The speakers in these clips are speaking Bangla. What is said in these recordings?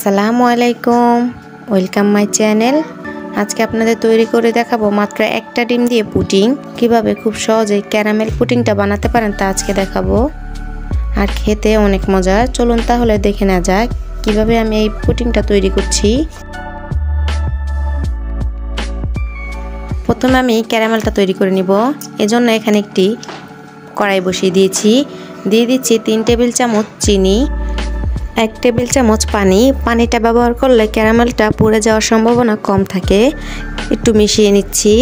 আসসালামু আলাইকুম, ওয়েলকাম মাই চ্যানেল। আজকে আপনাদের তৈরি করে দেখাবো মাত্র একটা ডিম দিয়ে পুডিং। কিভাবে খুব সহজেই ক্যারামেল পুডিংটা বানাতে পারেন তা আজকে দেখাবো, আর খেতে অনেক মজার। চলুন তাহলে দেখে নেওয়া যাক কিভাবে আমি এই পুডিংটা তৈরি করছি। প্রথমে আমি ক্যারামেলটা তৈরি করে নিব। এজন্য এখানে একটি কড়াই বসিয়ে দিয়েছি। দিয়ে দিচ্ছি 3 টেবিল চামচ চিনি, 1 টেবিল চামচ পানি। পানিটা ব্যবহার করলে ক্যারামেলটা পুড়ে যাওয়ার সম্ভাবনা কম থাকে। একটু মিশিয়ে নিচ্ছি।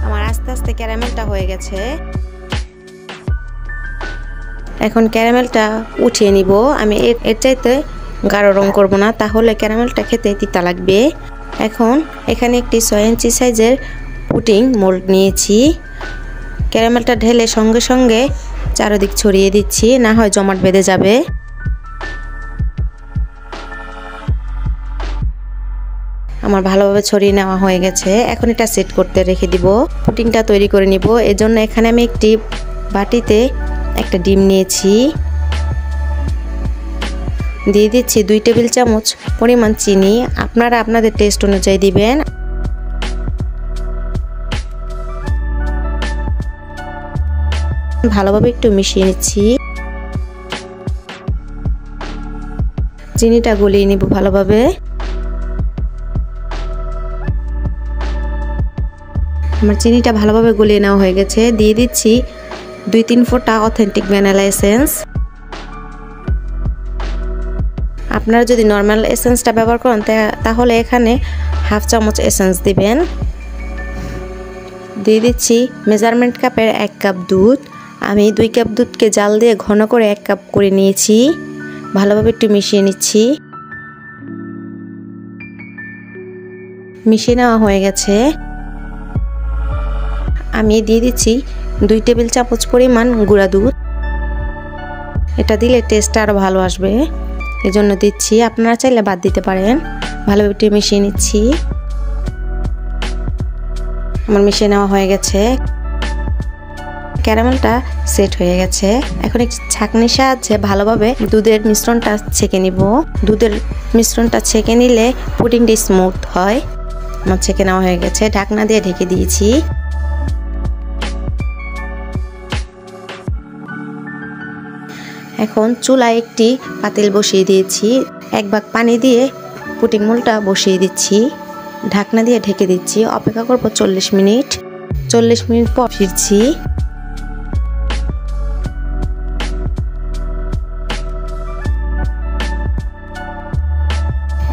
আমার আস্তে আস্তে ক্যারামেলটা হয়ে গেছে। এখন ক্যারামেলটা উঠিয়ে নিব। আমি এর চাইতে গাঢ় রং করব না, তাহলে ক্যারামেলটা খেতে তিতা লাগবে। এখন এখানে একটি 6 ইঞ্চি সাইজের পুডিং মোল্ড নিয়েছি। ক্যারামেলটা ঢেলে সঙ্গে সঙ্গে চারদিক ছড়িয়ে দিচ্ছি, না হয় জমাট বেঁধে যাবে। আমার ভালোভাবে ছড়িয়ে নেওয়া হয়ে গেছে। এখন এটা সেট করতে রেখে দিব। পুডিংটা তৈরি করে নিব। এজন্য এখানে আমি একটি বাটিতে একটা ডিম নিয়েছি। দিয়ে দিচ্ছি 2 টেবিল চামচ পরিমাণ চিনি। আপনারা আপনাদের টেস্ট অনুযায়ী দিবেন। ভালোভাবে একটু মিশিয়ে নিচ্ছি। চিনিটা গলিয়ে নিব ভালোভাবে। আমার চিনিটা ভালোভাবে গলিয়ে নেওয়া হয়ে গেছে। দিয়ে দিচ্ছি 2-3 ফোঁটা অথেন্টিক ভ্যানিলা এসেন্স। আপনারা যদি নর্মাল এসেন্সটা ব্যবহার করেন তাহলে এখানে 1/2 চামচ এসেন্স দিবেন। দিয়ে দিচ্ছি মেজারমেন্ট কাপের 1 কাপ দুধ। আমি 2 কাপ দুধকে জাল দিয়ে ঘন করে 1 কাপ করে নিয়েছি। ভালোভাবে একটু মিশিয়ে নিচ্ছি। মিশিয়ে নেওয়া হয়ে গেছে। আমি দিয়ে দিচ্ছি 2 টেবিল চামচ পরিমাণ গুঁড়া দুধ। এটা দিলে টেস্টটা আরও ভালো আসবে, এজন্য দিচ্ছি। আপনারা চাইলে বাদ দিতে পারেন। ভালোভাবে একটু মিশিয়ে নিচ্ছি। আমার মিশিয়ে নেওয়া হয়ে গেছে। ক্যারামেলটা সেট হয়ে গেছে। এখন একটি ছাঁকনির সাহায্যে ভালোভাবে দুধের মিশ্রণটা ছেঁকে নিব। দুধের মিশ্রণটা ছেঁকে নিলে পুডিংটা স্মুথ হয়। আমার ছেঁকে নেওয়া হয়ে গেছে। ঢাকনা দিয়ে ঢেকে দিয়েছি। এখন চুলায় একটি পাতিল বসিয়ে দিয়েছি। 1 ভাগ পানি দিয়ে পুডিং মোল্ডটা বসিয়ে দিচ্ছি। ঢাকনা দিয়ে ঢেকে দিচ্ছি। অপেক্ষা করব 40 মিনিট। 40 মিনিট পর ফিরছি।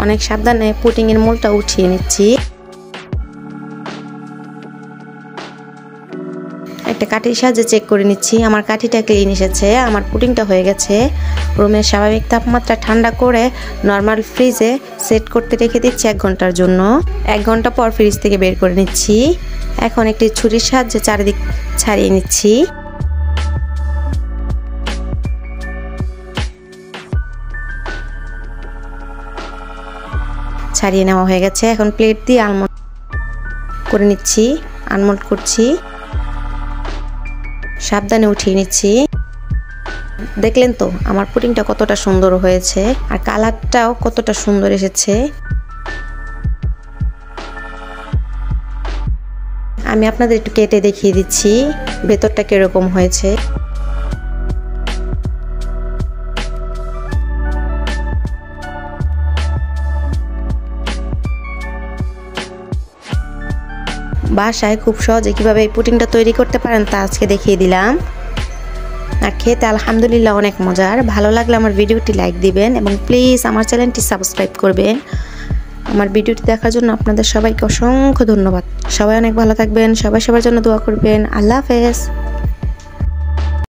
অনেক সাবধানে পুডিং এর মোল্ডটা উঠিয়ে নিচ্ছি। একটা কাঠির সাহায্যে চেক করে নিচ্ছি। আমার কাঠিটা ক্লিন এসেছে। আমার পুডিংটা হয়ে গেছে। রুমের স্বাভাবিক তাপমাত্রা ঠান্ডা করে নর্মাল ফ্রিজে সেট করতে রেখে দিচ্ছি 1 ঘন্টার জন্য। 1 ঘন্টা পর ফ্রিজ থেকে বের করে নিচ্ছি। এখন একটি ছুরির সাহায্যে চারিদিক ছাড়িয়ে নিচ্ছি। ছাড়িয়ে নেওয়া হয়ে গেছে। এখন প্লেট দিয়ে আলমোল্ড করে নিচ্ছি। আনমোল্ড করছি। সাবধানে উঠিয়ে নিচ্ছি। দেখলেন তো আমার পুডিংটা কতটা সুন্দর হয়েছে, আর কালারটাও কতটা সুন্দর এসেছে। আমি আপনাদের একটু কেটে দেখিয়ে দিচ্ছি ভেতরটা কিরকম হয়েছে। বাসায় খুব সহজে কিভাবে এই পুডিংটা তৈরি করতে পারেন তা আজকে দেখিয়ে দিলাম। আর খেতে আলহামদুলিল্লাহ অনেক মজার। ভালো লাগলে আমার ভিডিওটি লাইক দিবেন এবং প্লিজ আমার চ্যানেলটি সাবস্ক্রাইব করবেন। আমার ভিডিওটি দেখার জন্য আপনাদের সবাইকে অসংখ্য ধন্যবাদ। সবাই অনেক ভালো থাকবেন। সবাই সবার জন্য দোয়া করবেন। আল্লাহ হাফেজ।